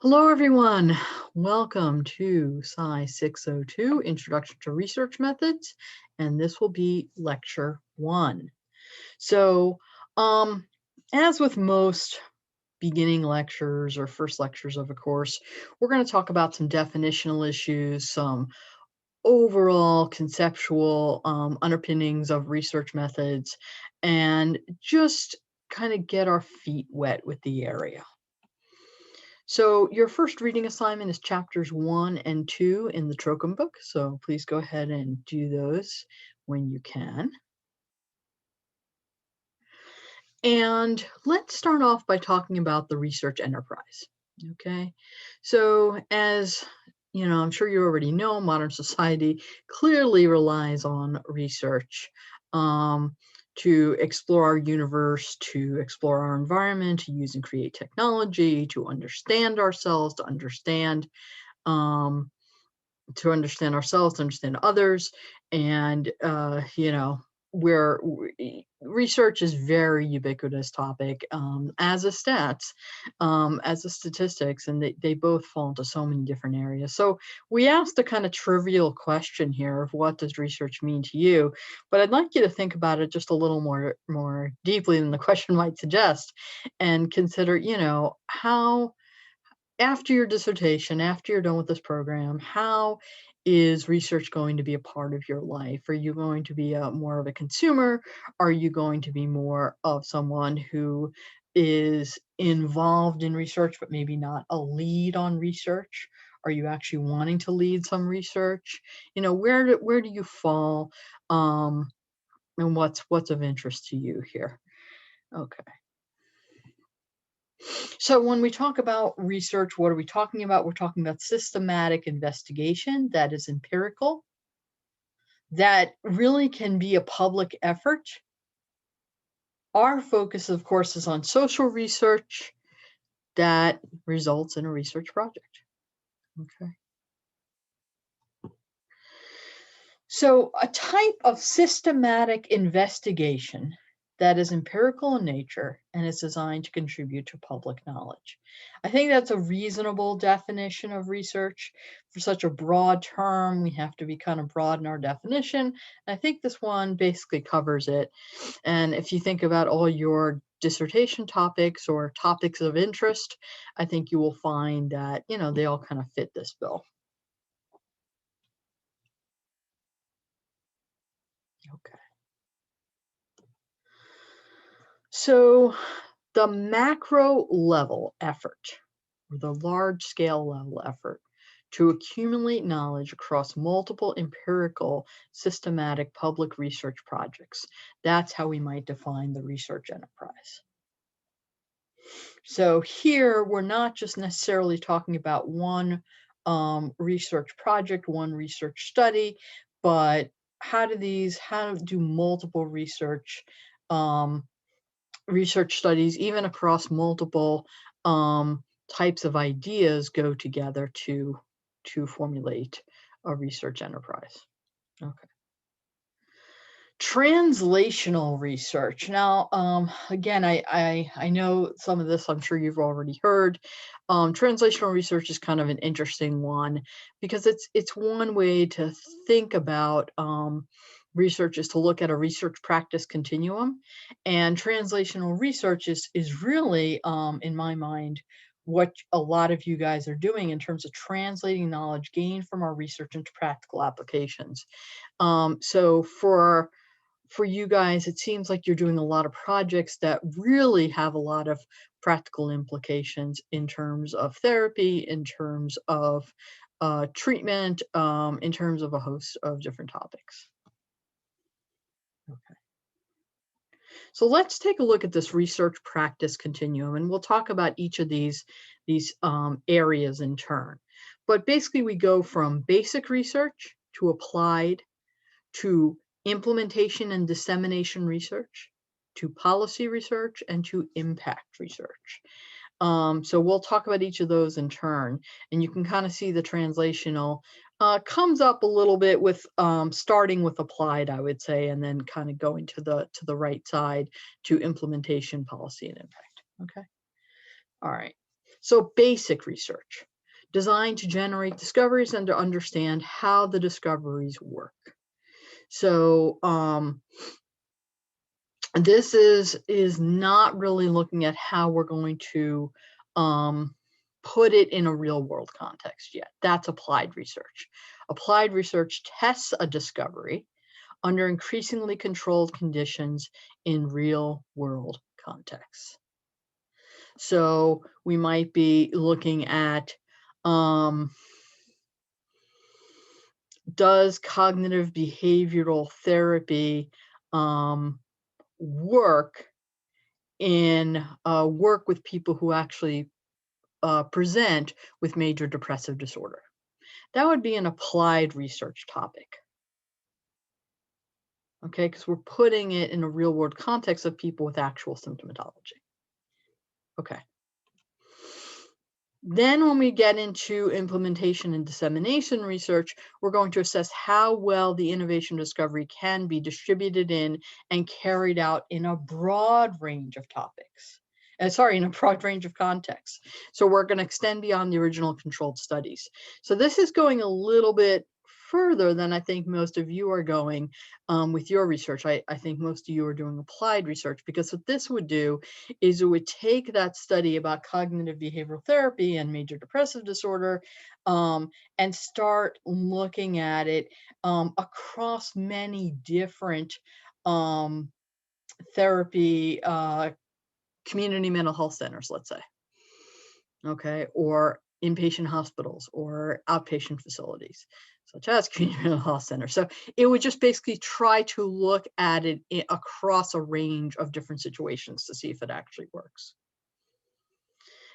Hello, everyone. Welcome to PSY 602, Introduction to Research Methods, and this will be Lecture 1. So, as with most beginning lectures or first lectures of a course, we're going to talk about some definitional issues, some overall conceptual underpinnings of research methods, and just kind of get our feet wet with the area. So your first reading assignment is chapters 1 and 2 in the Trocum book. So please go ahead and do those when you can. And let's start off by talking about the research enterprise. Okay, so as you know, I'm sure you already know, modern society clearly relies on research to explore our universe, to explore our environment, to use and create technology, to understand ourselves, to understand ourselves, to understand others, and where research is very ubiquitous topic as a stats, as a statistics, and they both fall into so many different areas. So we asked a kind of trivial question here of what does research mean to you, but I'd like you to think about it just a little more deeply than the question might suggest, and consider, how after your dissertation, after you're done with this program, how is research going to be a part of your life? Are you going to be more of a consumer? Are you going to be more of someone who is involved in research, but maybe not a lead on research? Are you actually wanting to lead some research? Where do you fall? And what's of interest to you here? Okay. So when we talk about research, what are we talking about? We're talking about systematic investigation that is empirical, that really can be a public effort. Our focus, of course, is on social research that results in a research project. Okay. So a type of systematic investigation that is empirical in nature and is designed to contribute to public knowledge. I think that's a reasonable definition of research. For such a broad term, we have to be kind of broad in our definition. I think this one basically covers it. And if you think about all your dissertation topics or topics of interest, I think you will find that, they all kind of fit this bill. Okay. So the macro level effort, or the large scale level effort to accumulate knowledge across multiple empirical, systematic public research projects. That's how we might define the research enterprise. So here, we're not just necessarily talking about one research project, one research study, but how do multiple research studies, even across multiple types of ideas, go together to formulate a research enterprise. Okay. Translational research. Now, again, I know some of this, I'm sure you've already heard. Translational research is kind of an interesting one because it's one way to think about research, is to look at a research practice continuum, and translational research is really, in my mind, what a lot of you guys are doing in terms of translating knowledge gained from our research into practical applications. So for you guys, it seems like you're doing a lot of projects that really have a lot of practical implications in terms of therapy, in terms of treatment, in terms of a host of different topics. Okay. So let's take a look at this research practice continuum, and we'll talk about each of these areas in turn. But basically, we go from basic research to applied, to implementation and dissemination research, to policy research, and to impact research. So we'll talk about each of those in turn, and you can kind of see the translational comes up a little bit with starting with applied, I would say, and then kind of going to the right side to implementation, policy, and impact. Okay. All right. So basic research, designed to generate discoveries and to understand how the discoveries work. So this is not really looking at how we're going to put it in a real world context yet. That's applied research. Applied research tests a discovery under increasingly controlled conditions in real world contexts. So we might be looking at, does cognitive behavioral therapy work with people who actually present with major depressive disorder? That would be an applied research topic. Okay, because we're putting it in a real world context of people with actual symptomatology. Okay. Then when we get into implementation and dissemination research, we're going to assess how well the innovation discovery can be distributed in and carried out in a broad range of topics. In a broad range of contexts. So we're going to extend beyond the original controlled studies. So this is going a little bit further than I think most of you are going with your research. I think most of you are doing applied research, because what this would do is it would take that study about cognitive behavioral therapy and major depressive disorder and start looking at it across many different therapy community mental health centers, let's say, okay, or inpatient hospitals or outpatient facilities, such as community mental health centers. So it would just basically try to look at it across a range of different situations to see if it actually works.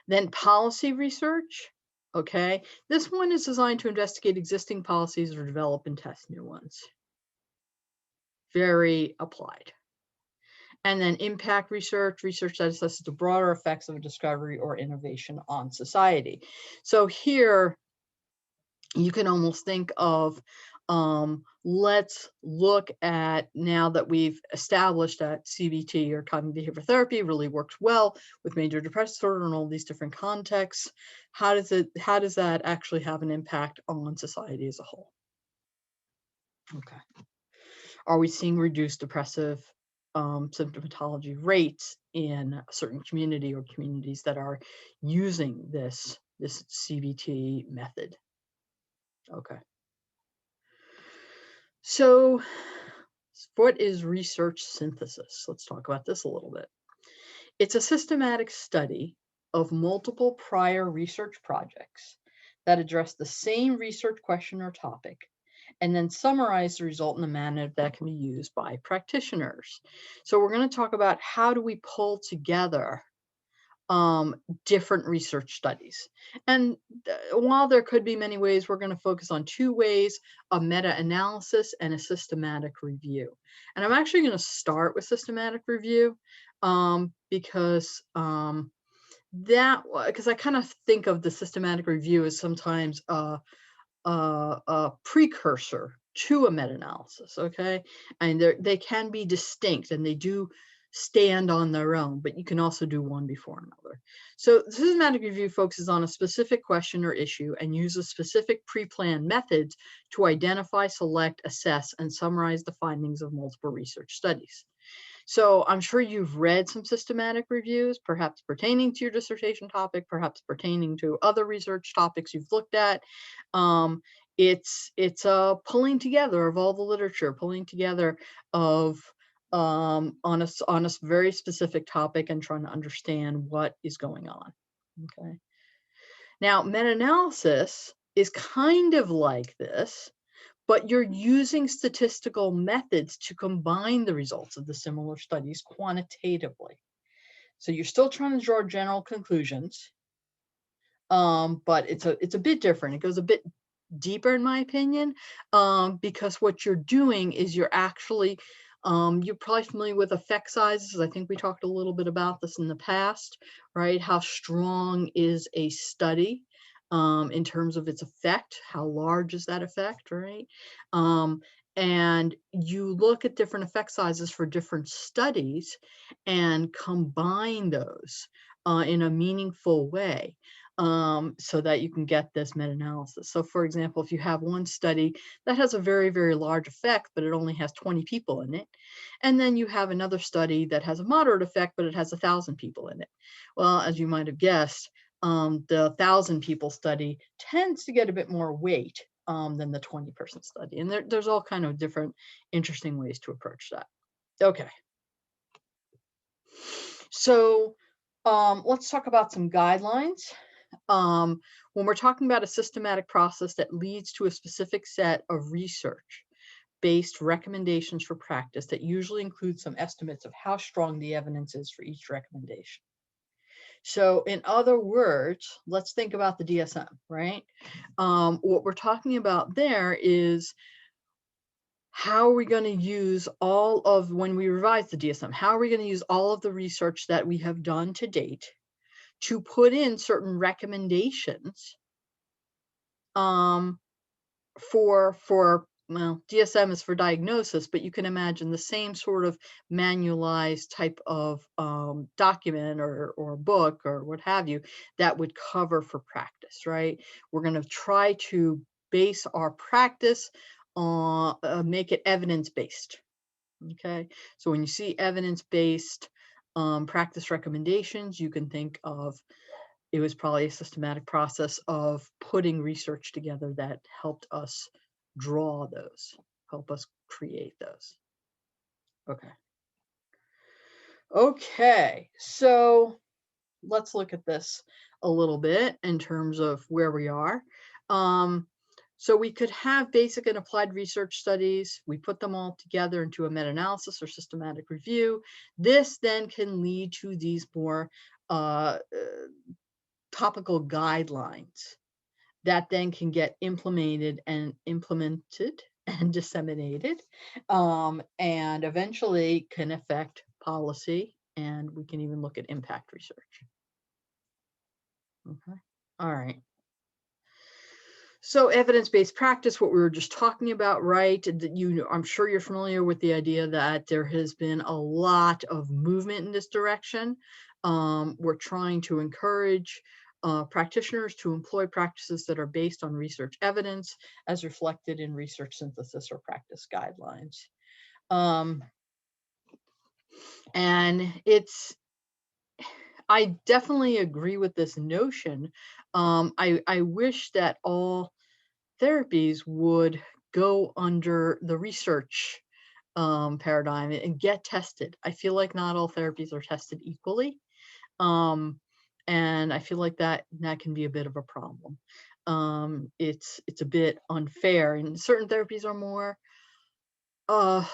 Then policy research, okay, this one is designed to investigate existing policies or develop and test new ones. Very applied. And then impact research, research that assesses the broader effects of a discovery or innovation on society. So here you can almost think of, let's look at, now that we've established that CBT or cognitive behavioral therapy really works well with major depressive disorder and all these different contexts, how does that actually have an impact on society as a whole? Okay. Are we seeing reduced depressive symptomatology rates in a certain community or communities that are using this CBT method? Okay. So what is research synthesis? Let's talk about this a little bit. It's a systematic study of multiple prior research projects that address the same research question or topic, and then summarize the result in a manner that can be used by practitioners. So we're going to talk about how do we pull together different research studies. And while there could be many ways, we're going to focus on two ways: a meta-analysis and a systematic review. And I'm actually going to start with systematic review because I kind of think of the systematic review as sometimes a precursor to a meta-analysis, okay? And they can be distinct, and they do stand on their own, but you can also do one before another. So the systematic review focuses on a specific question or issue and uses specific pre-planned methods to identify, select, assess, and summarize the findings of multiple research studies. So I'm sure you've read some systematic reviews, perhaps pertaining to your dissertation topic, perhaps pertaining to other research topics you've looked at. It's a pulling together of all the literature, pulling together of on a very specific topic and trying to understand what is going on. Okay. Now, meta-analysis is kind of like this, but you're using statistical methods to combine the results of the similar studies quantitatively. So you're still trying to draw general conclusions, but it's a bit different. It goes a bit deeper, in my opinion, because what you're doing is you're actually, you're probably familiar with effect sizes. I think we talked a little bit about this in the past, right? How strong is a study in terms of its effect? How large is that effect, right? And you look at different effect sizes for different studies and combine those in a meaningful way. so that you can get this meta-analysis. So for example, if you have one study that has a very, very large effect, but it only has 20 people in it, and then you have another study that has a moderate effect, but it has 1,000 people in it. Well, as you might have guessed, the 1,000 people study tends to get a bit more weight than the 20-person study. And there's all kind of different interesting ways to approach that. Okay. So let's talk about some guidelines. When we're talking about a systematic process that leads to a specific set of research-based recommendations for practice that usually include some estimates of how strong the evidence is for each recommendation. So in other words, let's think about the DSM, right? What we're talking about there is how are we going to use all of, when we revise the DSM, how are we going to use all of the research that we have done to date to put in certain recommendations for well, DSM is for diagnosis, but you can imagine the same sort of manualized type of document or book or what have you that would cover for practice, right? We're going to try to base our practice on, make it evidence-based. Okay, so when you see evidence-based practice recommendations, you can think of it was probably a systematic process of putting research together that helped us draw those, help us create those. Okay. Okay, so let's look at this a little bit in terms of where we are. So we could have basic and applied research studies. We put them all together into a meta-analysis or systematic review. This then can lead to these more topical guidelines that then can get implemented and disseminated, and eventually can affect policy, and we can even look at impact research. Okay, all right. So evidence-based practice, what we were just talking about, right? I'm sure you're familiar with the idea that there has been a lot of movement in this direction. We're trying to encourage practitioners to employ practices that are based on research evidence as reflected in research synthesis or practice guidelines. And I definitely agree with this notion. I wish that all therapies would go under the research paradigm and get tested. I feel like not all therapies are tested equally. And I feel like that can be a bit of a problem. It's a bit unfair, and certain therapies are more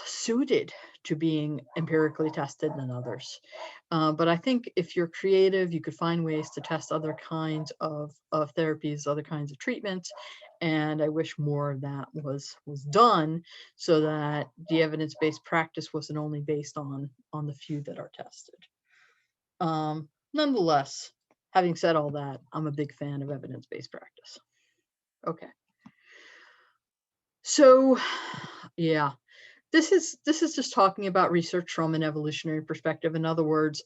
suited to being empirically tested than others. But I think if you're creative, you could find ways to test other kinds of therapies, other kinds of treatments. And I wish more of that was done so that the evidence-based practice wasn't only based on the few that are tested. Nonetheless, having said all that, I'm a big fan of evidence-based practice. Okay. So, yeah. This is just talking about research from an evolutionary perspective. In other words,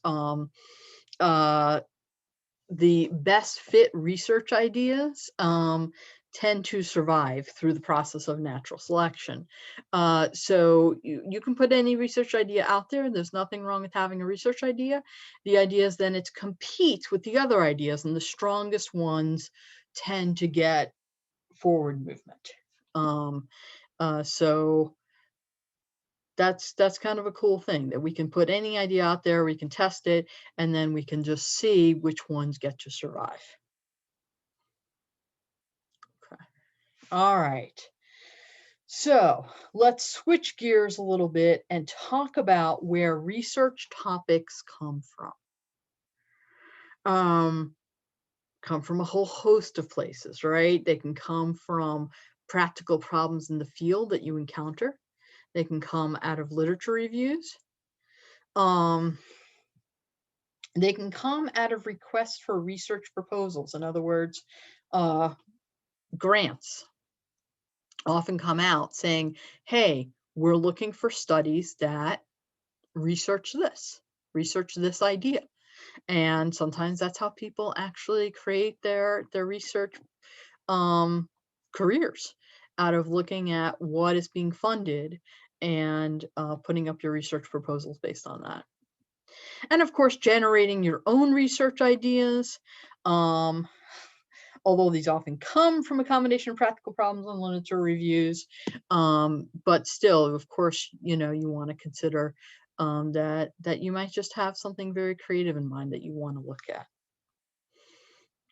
the best fit research ideas tend to survive through the process of natural selection. So you can put any research idea out there. There's nothing wrong with having a research idea. The idea is then it competes with the other ideas, and the strongest ones tend to get forward movement. So that's kind of a cool thing that we can put any idea out there, we can test it, and then we can just see which ones get to survive. Okay. All right. So let's switch gears a little bit and talk about where research topics come from. Come from a whole host of places, right? They can come from practical problems in the field that you encounter. They can come out of literature reviews. They can come out of requests for research proposals. In other words, grants often come out saying, hey, we're looking for studies that research this idea. And sometimes that's how people actually create their research um, careers, out of looking at what is being funded and putting up your research proposals based on that. And of course, generating your own research ideas. Um, Although these often come from a combination of practical problems and literature reviews, but still, of course, you want to consider that you might just have something very creative in mind that you want to look at.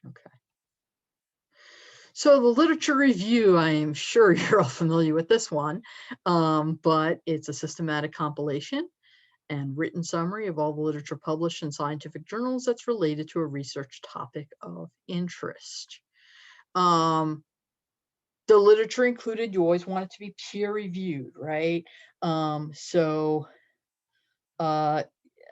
Okay. So the literature review, I am sure you're all familiar with this one, but it's a systematic compilation and written summary of all the literature published in scientific journals that's related to a research topic of interest. Um, the literature included, you always want it to be peer reviewed, right? So uh,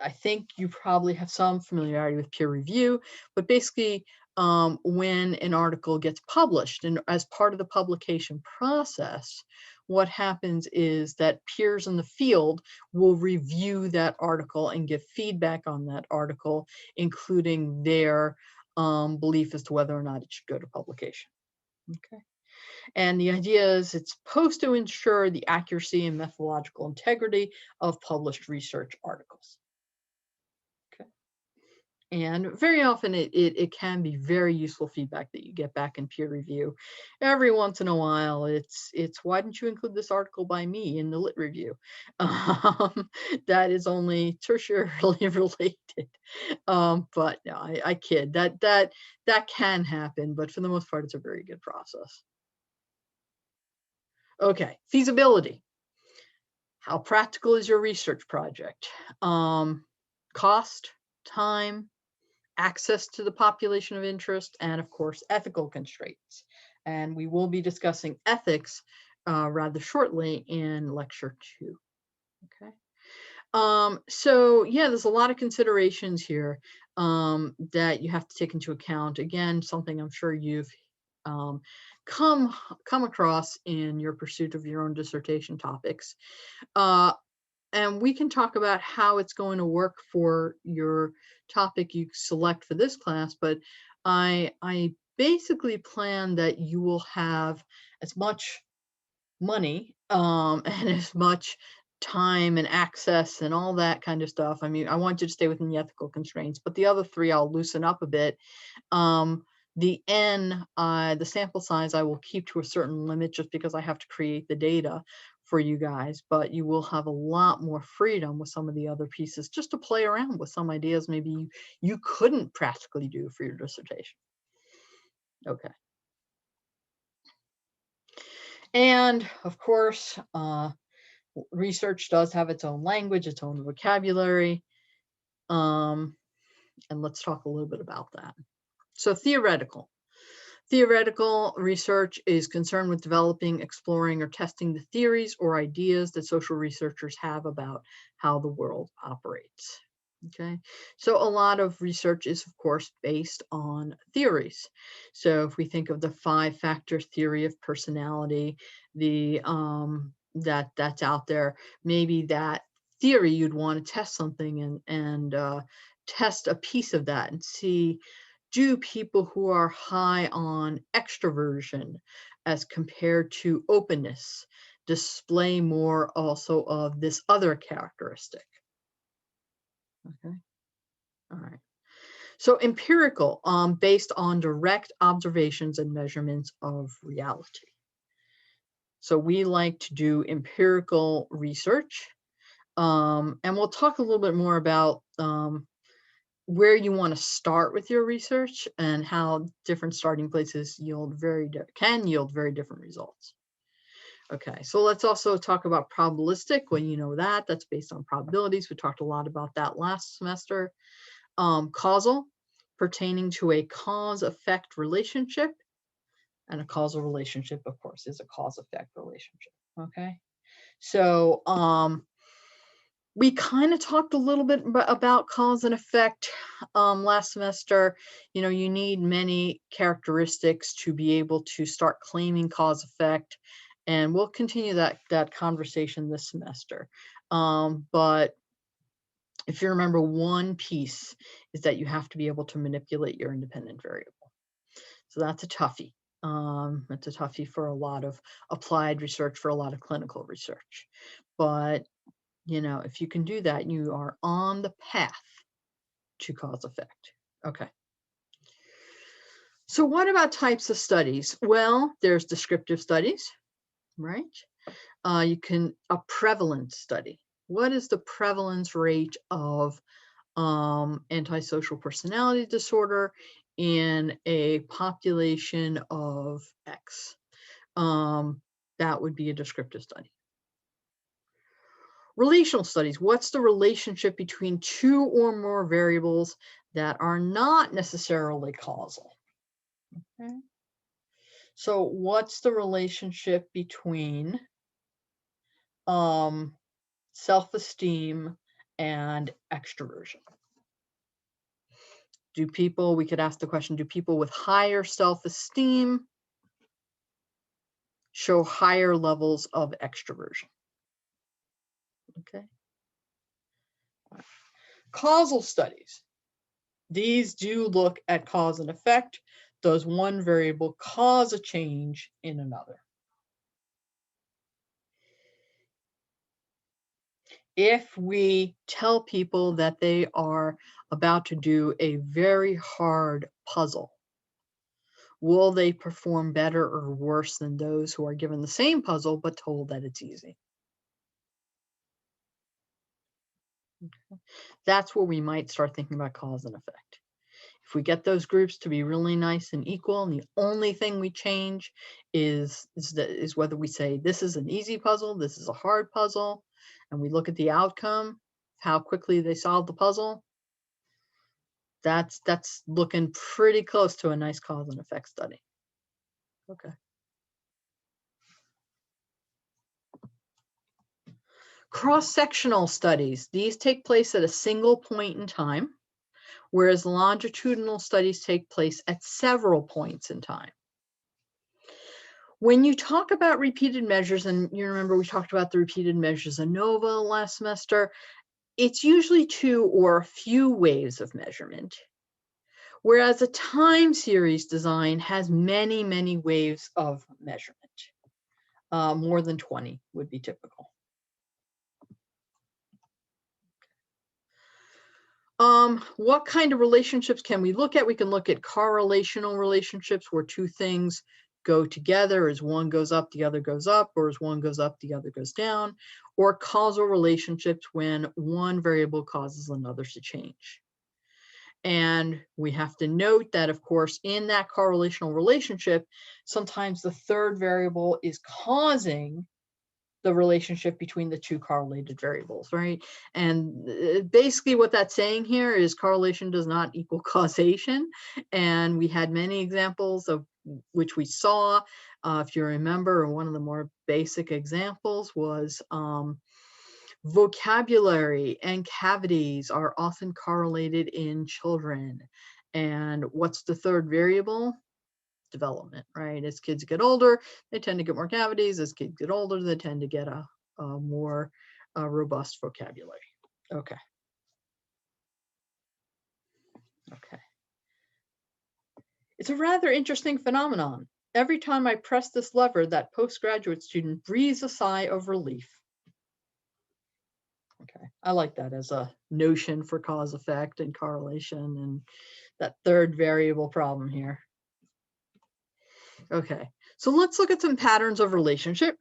I think you probably have some familiarity with peer review, but basically, when an article gets published and as part of the publication process, what happens is that peers in the field will review that article and give feedback on that article, including their belief as to whether or not it should go to publication. Okay. And the idea is it's supposed to ensure the accuracy and methodological integrity of published research articles. Okay. And very often it can be very useful feedback that you get back in peer review. Every once in a while, it's why didn't you include this article by me in the lit review? That is only tertiarily related. But no, I kid. That can happen, but for the most part, it's a very good process. Okay, feasibility. How practical is your research project? Cost, time, access to the population of interest, and of course, ethical constraints. And we will be discussing ethics rather shortly in lecture 2. Okay. So yeah, there's a lot of considerations here that you have to take into account. Again, something I'm sure you've um, come across in your pursuit of your own dissertation topics. Uh, and we can talk about how it's going to work for your topic you select for this class, but I basically plan that you will have as much money and as much time and access and all that kind of stuff. I mean, I want you to stay within the ethical constraints, but the other three I'll loosen up a bit. The the sample size, I will keep to a certain limit just because I have to create the data for you guys, but you will have a lot more freedom with some of the other pieces just to play around with some ideas maybe you couldn't practically do for your dissertation. Okay. And of course, research does have its own language, its own vocabulary. And let's talk a little bit about that. So theoretical. Theoretical research is concerned with developing, exploring, or testing the theories or ideas that social researchers have about how the world operates. Okay, so a lot of research is, of course, based on theories. So if we think of the 5-factor theory of personality, the that's out there, maybe that theory you'd want to test something and test a piece of that and see, do people who are high on extroversion as compared to openness display more also of this other characteristic? Okay. All right. So empirical, based on direct observations and measurements of reality. So we like to do empirical research, and we'll talk a little bit more about where you want to start with your research and how different starting places can yield very different results. Okay, so let's also talk about probabilistic. Well, you know that's based on probabilities. We talked a lot about that last semester. Causal, pertaining to a cause-effect relationship, and a causal relationship, of course, is a cause-effect relationship. Okay, so we kind of talked a little bit about cause and effect last semester. You need many characteristics to be able to start claiming cause effect, and we'll continue that conversation this semester. But If you remember, one piece is that you have to be able to manipulate your independent variable. So that's a toughie. It's a toughie for a lot of applied research, for a lot of clinical research. But, you know, if you can do that, you are on the path to cause effect. Okay. So what about types of studies? Well, there's descriptive studies, right? A prevalence study. What is the prevalence rate of antisocial personality disorder in a population of X? That would be a descriptive study. Relational studies. What's the relationship between two or more variables that are not necessarily causal? Okay. So what's the relationship between self-esteem and extroversion? We could ask the question, do people with higher self-esteem show higher levels of extroversion? Okay. Causal studies. These do look at cause and effect. Does one variable cause a change in another? If we tell people that they are about to do a very hard puzzle, will they perform better or worse than those who are given the same puzzle but told that it's easy? That's where we might start thinking about cause and effect. If we get those groups to be really nice and equal, and the only thing we change is whether we say this is an easy puzzle, this is a hard puzzle, and we look at the outcome, how quickly they solve the puzzle, that's looking pretty close to a nice cause and effect study. Okay. Cross-sectional studies. These take place at a single point in time, whereas longitudinal studies take place at several points in time. When you talk about repeated measures, and you remember we talked about the repeated measures ANOVA last semester, it's usually two or a few waves of measurement, whereas a time series design has many, many waves of measurement. More than 20 would be typical. What kind of relationships can we look at? We can look at correlational relationships where two things go together, as one goes up, the other goes up, or as one goes up, the other goes down, or causal relationships when one variable causes another to change. And we have to note that, of course, in that correlational relationship, sometimes the third variable is causing the relationship between the two correlated variables, right? And basically what that's saying here is correlation does not equal causation. And we had many examples of which we saw. If you remember, one of the more basic examples was vocabulary and cavities are often correlated in children. And what's the third variable? Development, right? As kids get older, they tend to get more cavities. As kids get older, they tend to get a more robust vocabulary. Okay. Okay. It's a rather interesting phenomenon. Every time I press this lever, that postgraduate student breathes a sigh of relief. Okay, I like that as a notion for cause effect and correlation and that third variable problem here. Okay, so let's look at some patterns of relationship.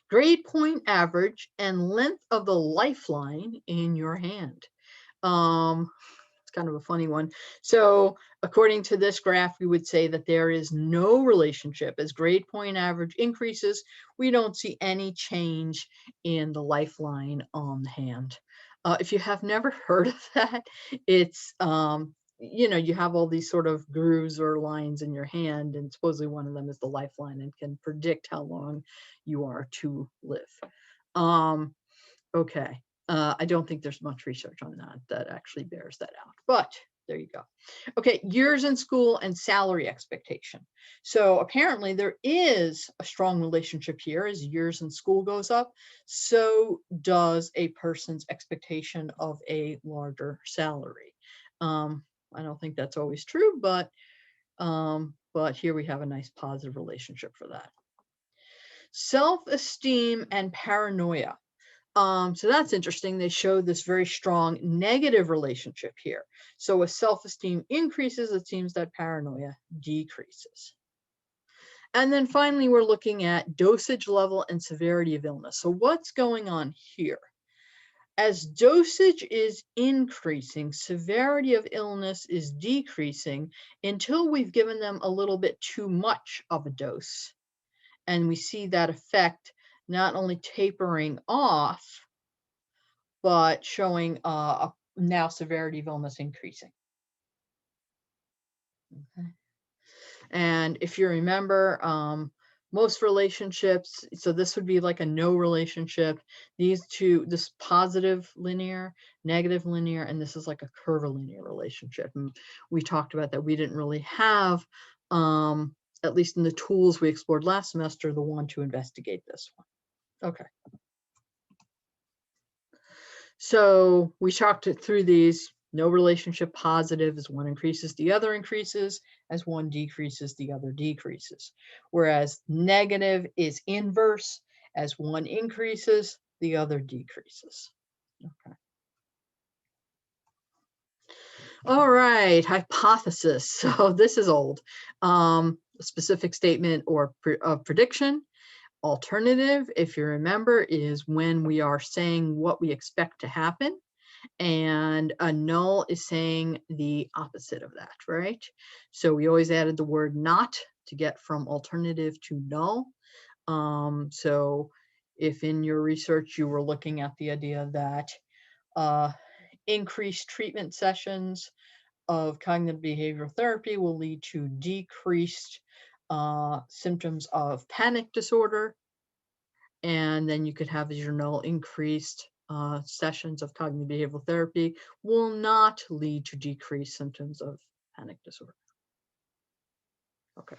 Grade point average and length of the lifeline in your hand. It's kind of a funny one. So according to this graph, we would say that there is no relationship. As grade point average increases, we don't see any change in the lifeline on the hand. If you have never heard of that, it's you know, you have all these sort of grooves or lines in your hand, and supposedly one of them is the lifeline and can predict how long you are to live. Okay. I don't think there's much research on that that actually bears that out, but there you go. Okay, years in school and salary expectation. So apparently there is a strong relationship here. As years in school goes up, so does a person's expectation of a larger salary. I don't think that's always true, but here we have a nice positive relationship for that. Self-esteem and paranoia. So that's interesting. They show this very strong negative relationship here. So as self-esteem increases, it seems that paranoia decreases. And then finally, we're looking at dosage level and severity of illness. So what's going on here? As dosage is increasing, severity of illness is decreasing until we've given them a little bit too much of a dose. And we see that effect not only tapering off, but showing now severity of illness increasing. Okay. And if you remember, most relationships, so this would be like a no relationship. These two, this positive linear, negative linear, and this is like a curvilinear relationship. And we talked about that we didn't really have, at least in the tools we explored last semester, the one to investigate this one. Okay. So we talked it through these. No relationship positive as one increases, the other increases. As one decreases, the other decreases. Whereas negative is inverse. As one increases, the other decreases. Okay. All right, hypothesis. So this is old. A specific statement or prediction. Alternative, if you remember, is when we are saying what we expect to happen. And a null is saying the opposite of that, right? So we always added the word not to get from alternative to null. So if in your research you were looking at the idea that increased treatment sessions of cognitive behavioral therapy will lead to decreased symptoms of panic disorder, and then you could have as your null increased sessions of cognitive behavioral therapy will not lead to decreased symptoms of panic disorder. Okay.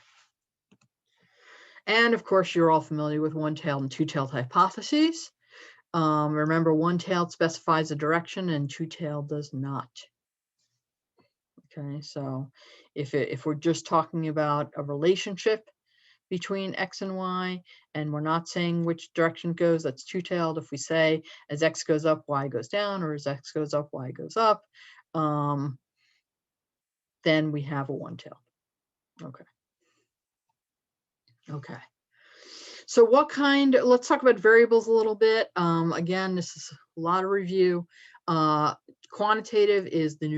And of course, you're all familiar with one-tailed and two-tailed hypotheses. Remember, one-tailed specifies a direction and two-tailed does not. Okay, so if we're just talking about a relationship between X and Y, and we're not saying which direction it goes, that's two-tailed. If we say as X goes up, Y goes down, or as X goes up, Y goes up, then we have a one-tailed. Okay. Okay. So what kind, let's talk about variables a little bit. Again, this is a lot of review. Quantitative is the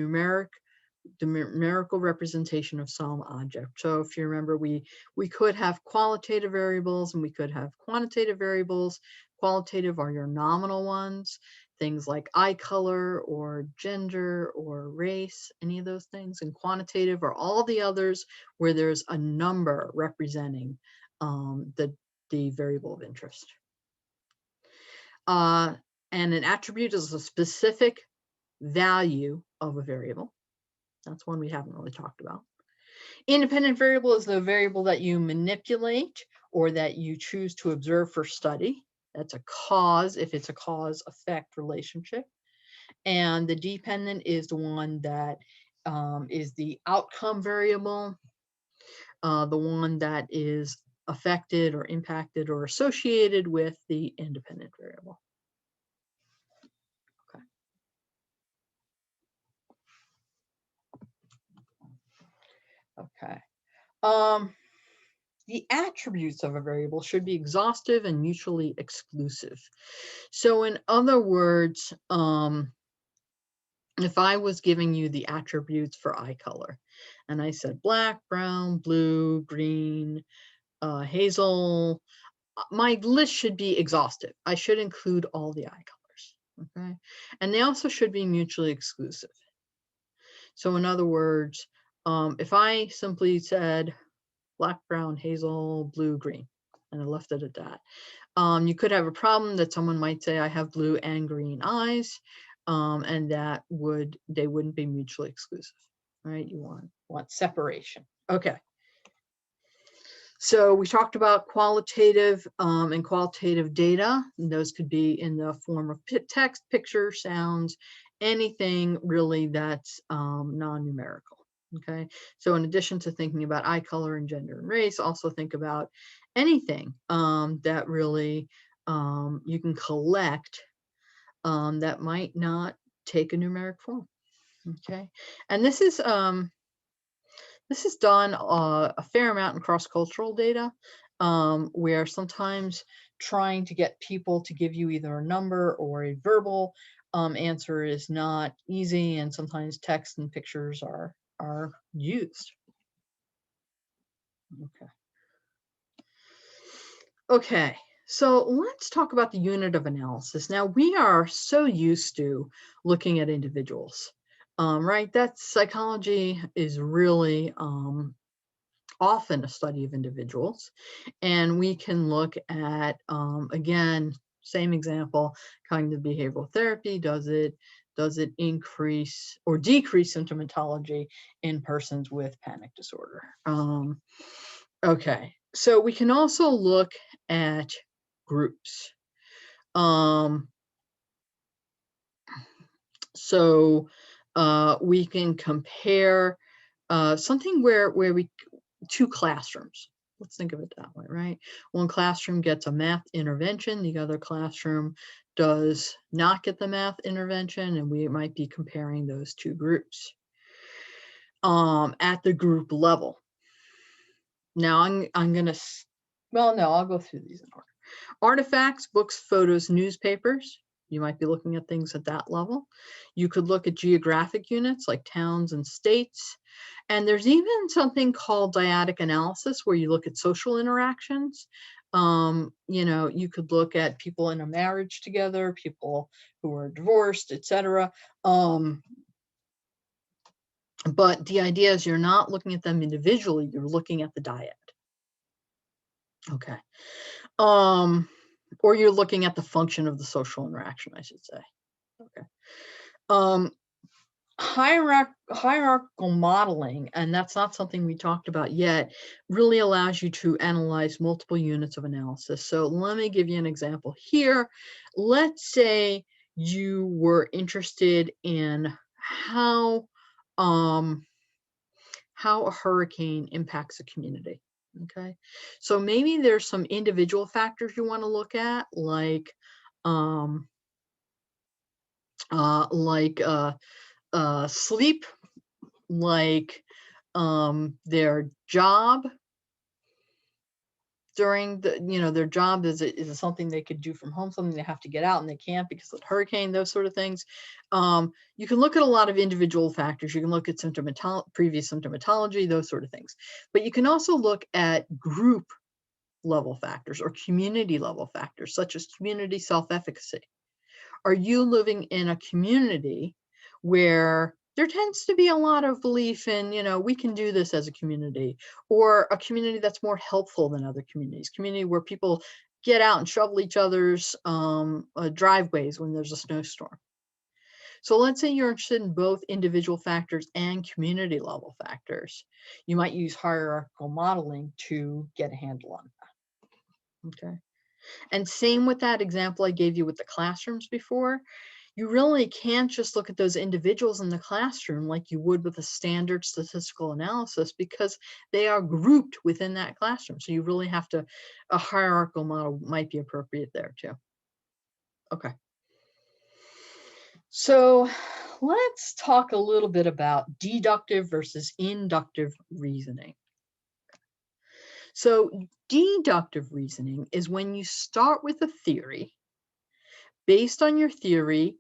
numerical representation of some object. So if you remember, we could have qualitative variables and we could have quantitative variables. Qualitative are your nominal ones, things like eye color or gender or race, any of those things. And quantitative are all the others where there's a number representing the variable of interest. And an attribute is a specific value of a variable. That's one we haven't really talked about. Independent variable is the variable that you manipulate or that you choose to observe for study. That's a cause if it's a cause-effect relationship. And the dependent is the one that is the outcome variable, the one that is affected or impacted or associated with the independent variable. Okay. The attributes of a variable should be exhaustive and mutually exclusive. So in other words, if I was giving you the attributes for eye color, and I said black, brown, blue, green, hazel, my list should be exhaustive. I should include all the eye colors, okay? And they also should be mutually exclusive. So in other words, if I simply said black, brown, hazel, blue, green, and I left it at that, you could have a problem that someone might say, I have blue and green eyes, and they wouldn't be mutually exclusive. right? You want separation. Okay. So we talked about qualitative and qualitative data. And those could be in the form of text, picture, sounds, anything really that's non-numerical. Okay. So in addition to thinking about eye color and gender and race, also think about anything that really you can collect that might not take a numeric form. Okay. And this is done a fair amount in cross-cultural data, where sometimes trying to get people to give you either a number or a verbal answer is not easy, and sometimes text and pictures are used. Okay. Okay. So let's talk about the unit of analysis. Now, we are so used to looking at individuals, right? That psychology is really often a study of individuals, and we can look at again, same example, cognitive behavioral therapy. Does it increase or decrease symptomatology in persons with panic disorder? Okay, so we can also look at groups. So we can compare something where we two classrooms. Let's think of it that way, right? One classroom gets a math intervention, the other classroom does not get the math intervention, and we might be comparing those two groups at the group level. Now I'm gonna, well, no, I'll go through these in order. Artifacts, books, photos, newspapers. You might be looking at things at that level. You could look at geographic units like towns and states. And there's even something called dyadic analysis where you look at social interactions. You could look at people in a marriage together, people who are divorced, etc. But the idea is you're not looking at them individually, you're looking at the dyad. Okay. Or you're looking at the function of the social interaction, I should say. Okay. Hierarchical modeling, and that's not something we talked about yet, really allows you to analyze multiple units of analysis. So let me give you an example here. Let's say you were interested in how a hurricane impacts a community. Okay, so maybe there's some individual factors you want to look at, like sleep, like their job during their job. Is it something they could do from home, something they have to get out and they can't because of the hurricane, those sort of things. You can look at a lot of individual factors. You can look at previous symptomatology, those sort of things. But you can also look at group level factors or community level factors, such as community self-efficacy. Are you living in a community where there tends to be a lot of belief in, we can do this as a community, or a community that's more helpful than other communities, community where people get out and shovel each other's driveways when there's a snowstorm. So let's say you're interested in both individual factors and community level factors. You might use hierarchical modeling to get a handle on that. Okay. And same with that example I gave you with the classrooms before. You really can't just look at those individuals in the classroom like you would with a standard statistical analysis, because they are grouped within that classroom. So you really have to, a hierarchical model might be appropriate there too. Okay. So let's talk a little bit about deductive versus inductive reasoning. So deductive reasoning is when you start with a theory. Based on your theory,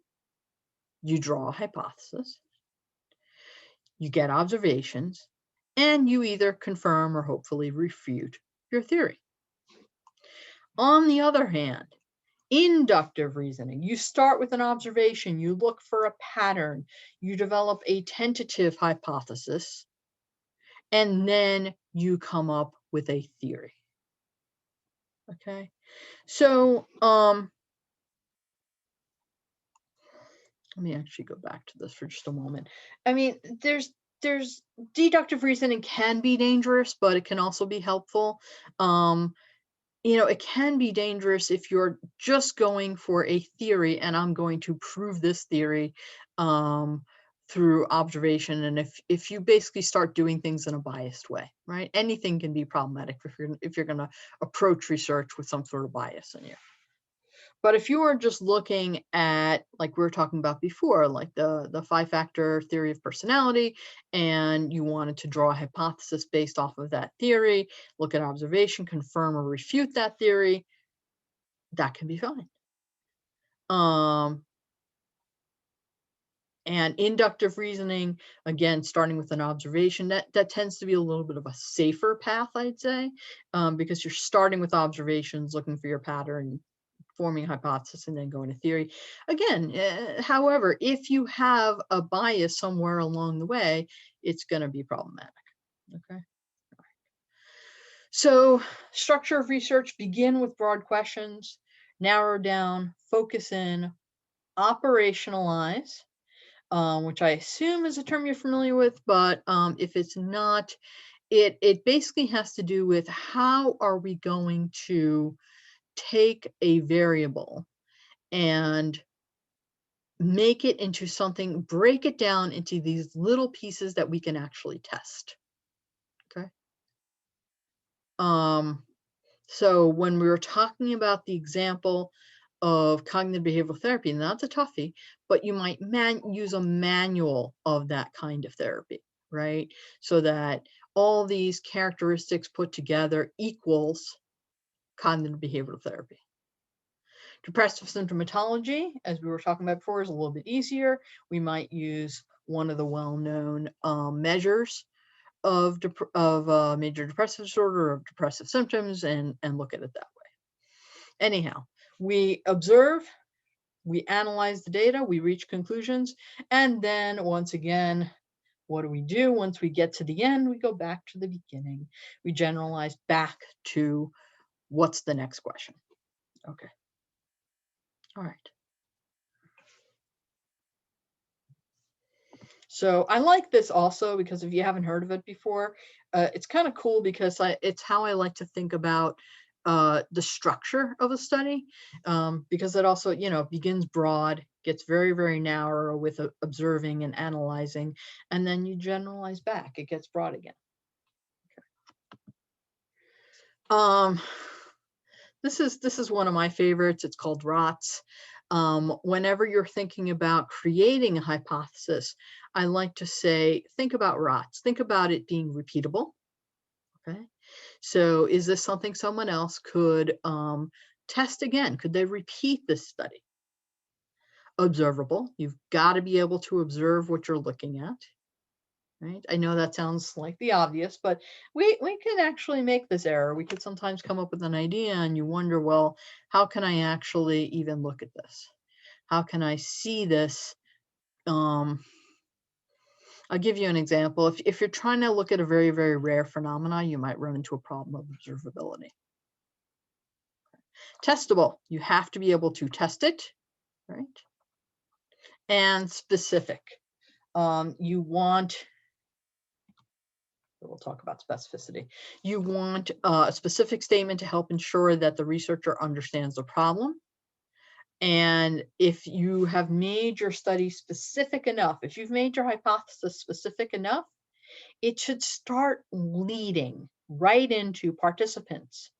you draw a hypothesis, you get observations, and you either confirm or hopefully refute your theory. On the other hand, inductive reasoning, you start with an observation, you look for a pattern, you develop a tentative hypothesis, and then you come up with a theory. Okay, so let me actually go back to this for just a moment. I mean, there's there's deductive reasoning can be dangerous, but it can also be helpful. It can be dangerous if you're just going for a theory and I'm going to prove this theory um, through observation. And if you basically start doing things in a biased way, right? Anything can be problematic if you're going to approach research with some sort of bias in you. But if you are just looking at, like we were talking about before, like the 5-factor theory of personality, and you wanted to draw a hypothesis based off of that theory, look at observation, confirm or refute that theory, that can be fine. And inductive reasoning, again, starting with an observation, that tends to be a little bit of a safer path, I'd say, because you're starting with observations, looking for your pattern, forming a hypothesis, and then going to theory. Again, however, if you have a bias somewhere along the way, it's going to be problematic. Okay. So, structure of research: begin with broad questions, narrow down, focus in, operationalize, which I assume is a term you're familiar with, but if it's not, it basically has to do with how are we going to take a variable and make it into something, break it down into these little pieces that we can actually test. Okay. So when we were talking about the example of cognitive behavioral therapy, and that's a toughie, but you might use a manual of that kind of therapy, right? So that all these characteristics put together equals cognitive behavioral therapy. Depressive symptomatology, as we were talking about before, is a little bit easier. We might use one of the well-known measures of major depressive disorder, of depressive symptoms, and look at it that way. Anyhow, we observe, we analyze the data, we reach conclusions, and then once again, what do we do? Once we get to the end, we go back to the beginning. We generalize back to what's the next question. Okay. All right. So I like this also because if you haven't heard of it before, it's kind of cool because it's how I like to think about the structure of a study, because it also, begins broad, gets very, very narrow with observing and analyzing, and then you generalize back. It gets broad again. Okay. This is one of my favorites. It's called ROTS. Whenever you're thinking about creating a hypothesis, I like to say, think about ROTS. Think about it being repeatable. Okay. So is this something someone else could test again? Could they repeat this study? Observable. You've got to be able to observe what you're looking at. Right? I know that sounds like the obvious, but we can actually make this error. We could sometimes come up with an idea and you wonder, well, how can I actually even look at this? How can I see this? I'll give you an example. If you're trying to look at a very, very rare phenomena, you might run into a problem of observability. Testable. You have to be able to test it, right? And specific. You want, we'll talk about specificity. You want a specific statement to help ensure that the researcher understands the problem. And if you have made your study specific enough, if you've made your hypothesis specific enough, it should start leading right into participants,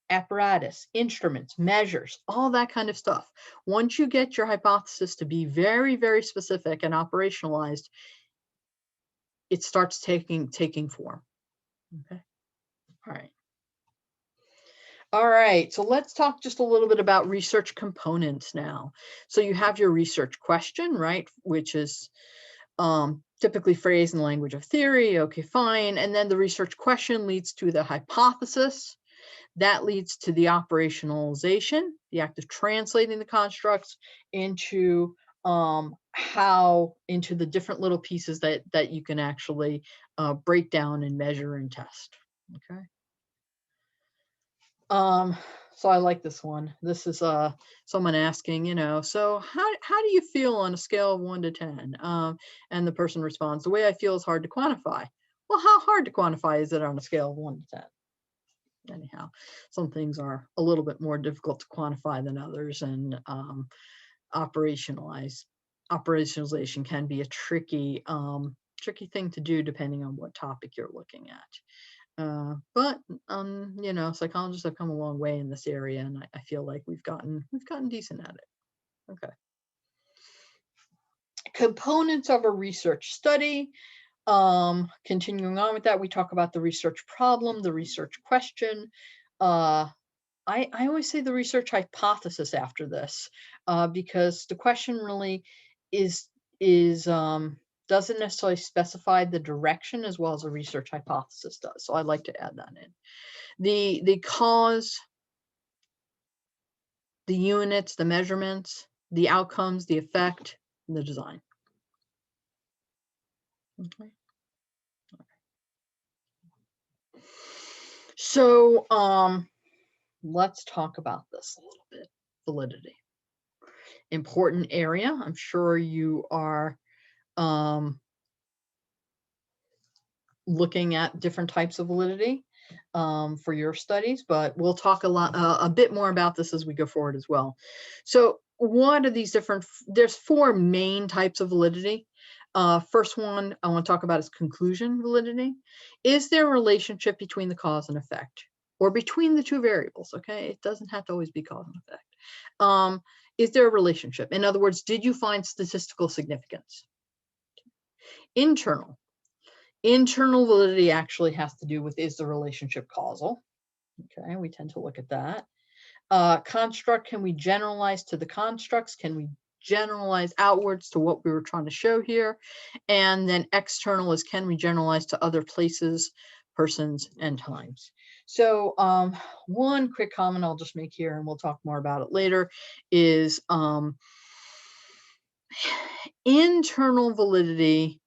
apparatus, instruments, measures, all that kind of stuff. Once you get your hypothesis to be very, very specific and operationalized, it starts taking form. Okay. All right. All right, so let's talk just a little bit about research components now. So you have your research question, right, which is typically phrased in the language of theory. Okay, fine. And then the research question leads to the hypothesis. That leads to the operationalization, the act of translating the constructs into into the different little pieces that you can actually break down and measure and test. Okay. So I like this one. This is someone asking, so how do you feel on a scale of 1 to 10? And the person responds, the way I feel is hard to quantify. Well, how hard to quantify is it on a scale of 1 to 10? Anyhow, some things are a little bit more difficult to quantify than others, and operationalization can be a tricky thing to do depending on what topic you're looking at. But psychologists have come a long way in this area, and I feel like we've gotten decent at it. Okay. Components of a research study. Continuing on with that, we talk about the research problem, the research question. I always say the research hypothesis after this, because the question really is doesn't necessarily specify the direction as well as a research hypothesis does. So I like to add that in. The cause, the units, the measurements, the outcomes, the effect, and the design. Okay. So let's talk about this a little bit. Validity. Important area. I'm sure you are looking at different types of validity for your studies, but we'll talk a bit more about this as we go forward as well. So what are these different, there's 4 main types of validity. First one I want to talk about is conclusion validity. Is there a relationship between the cause and effect, or between the 2 variables? Okay, it doesn't have to always be cause and effect. Is there a relationship? In other words, did you find statistical significance? Internal validity actually has to do with, is the relationship causal? Okay, we tend to look at that. Construct, can we generalize to the constructs? Can we generalize outwards to what we were trying to show here? And then external is, can we generalize to other places, persons, and times? So one quick comment I'll just make here, and we'll talk more about it later, is internal validity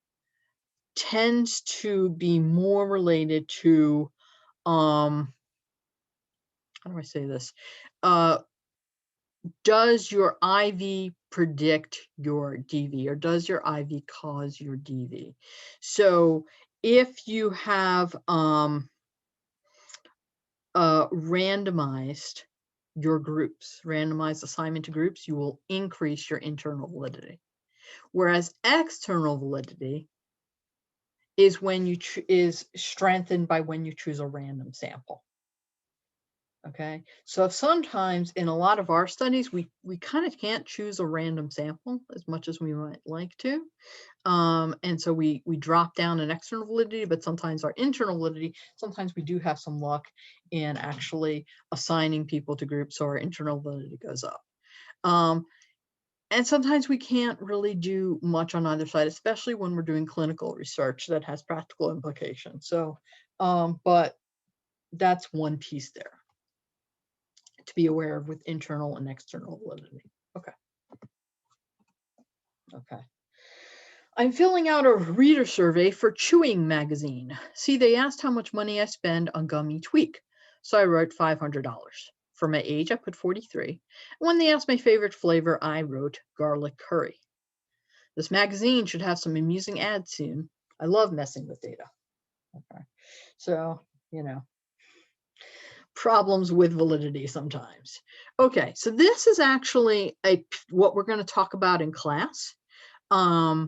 tends to be more related to, how do I say this? Does your IV predict your DV, or does your IV cause your DV? So if you have randomized your groups, randomized assignment to groups, you will increase your internal validity. Whereas external validity is when you is strengthened by when you choose a random sample. Okay, so sometimes in a lot of our studies, we kind of can't choose a random sample as much as we might like to. And so we drop down an external validity, but sometimes our internal validity, sometimes we do have some luck in actually assigning people to groups, so our internal validity goes up. And sometimes we can't really do much on either side, especially when we're doing clinical research that has practical implications. So, but that's one piece there to be aware of with internal and external validity. Okay. Okay. I'm filling out a reader survey for Chewing Magazine. See, they asked how much money I spend on gum each week. So I wrote $500. For my age, I put 43. When they asked my favorite flavor, I wrote garlic curry. This magazine should have some amusing ads soon. I love messing with data. Okay. So, problems with validity sometimes. Okay, so this is actually what we're going to talk about in class. I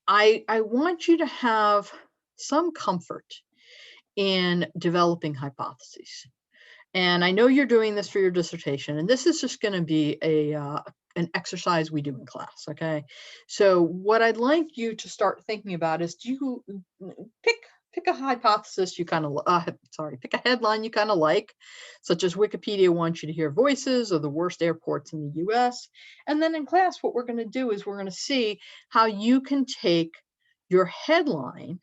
want you to have some comfort in developing hypotheses. And I know you're doing this for your dissertation, and this is just going to be an exercise we do in class, okay? So what I'd like you to start thinking about is, do you pick a hypothesis you kind of, pick a headline you kind of like, such as Wikipedia wants you to hear voices of the worst airports in the US. And then in class, what we're going to do is we're going to see how you can take your headline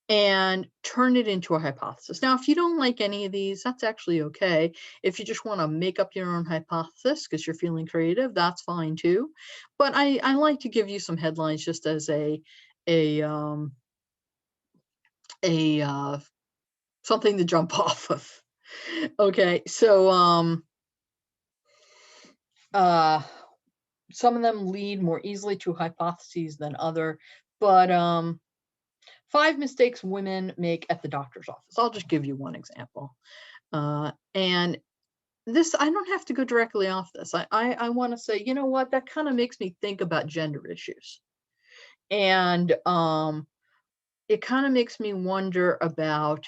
and turn it into a hypothesis. Now, if you don't like any of these, that's actually okay. If you just want to make up your own hypothesis because you're feeling creative, that's fine too. But I like to give you some headlines just as something to jump off of. Okay, so uh some of them lead more easily to hypotheses than other, but 5 mistakes women make at the doctor's office. I'll just give you one example. And this, I don't have to go directly off this. I want to say, you know what, that kind of makes me think about gender issues. And it kind of makes me wonder about,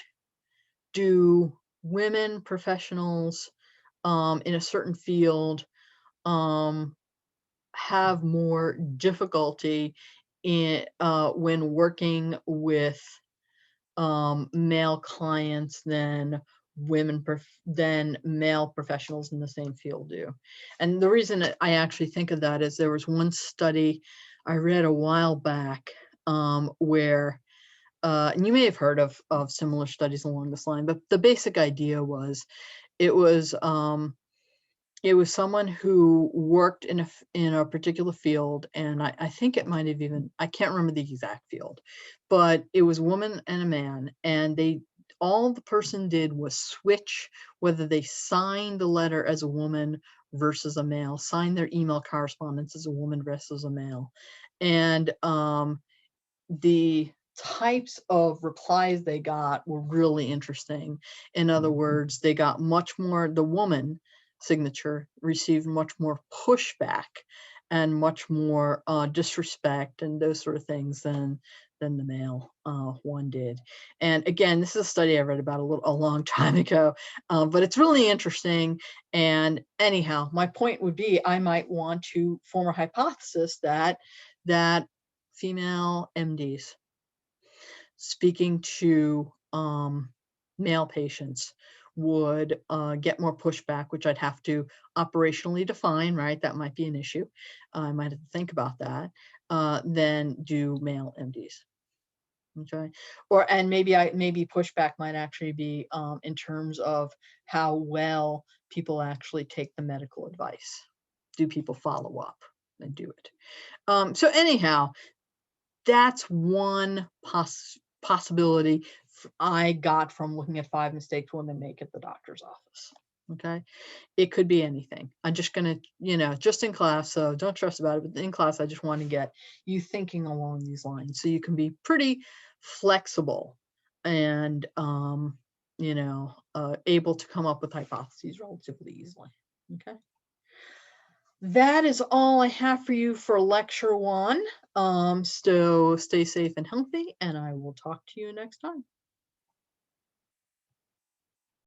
do women professionals in a certain field um, have more difficulty in when working with male clients than than male professionals in the same field do. And the reason that I actually think of that is there was one study I read a while back where and you may have heard of similar studies along this line, but the basic idea was it was um, it was someone who worked in a particular field, and I think it might have even, I can't remember the exact field, but it was a woman and a man, and they, all the person did was switch whether they signed the letter as a woman versus a male, signed their email correspondence as a woman versus a male. And the types of replies they got were really interesting. In other words, they got much more, the woman signature received much more pushback and much more disrespect and those sort of things than the male one did. And again, this is a study I read about a long time ago, but it's really interesting. And anyhow, my point would be, I might want to form a hypothesis that female MDs speaking to male patients would get more pushback, which I'd have to operationally define, right? That might be an issue. I might have to think about that, than do male MDs. Okay. Or, and maybe pushback might actually be in terms of how well people actually take the medical advice. Do people follow up and do it? So anyhow, that's one possibility I got from looking at 5 mistakes women make at the doctor's office. Okay. It could be anything. I'm just going to, just in class, so don't stress about it, but in class, I just want to get you thinking along these lines so you can be pretty flexible and, able to come up with hypotheses relatively easily. Okay. That is all I have for you for lecture one. So stay safe and healthy, and I will talk to you next time.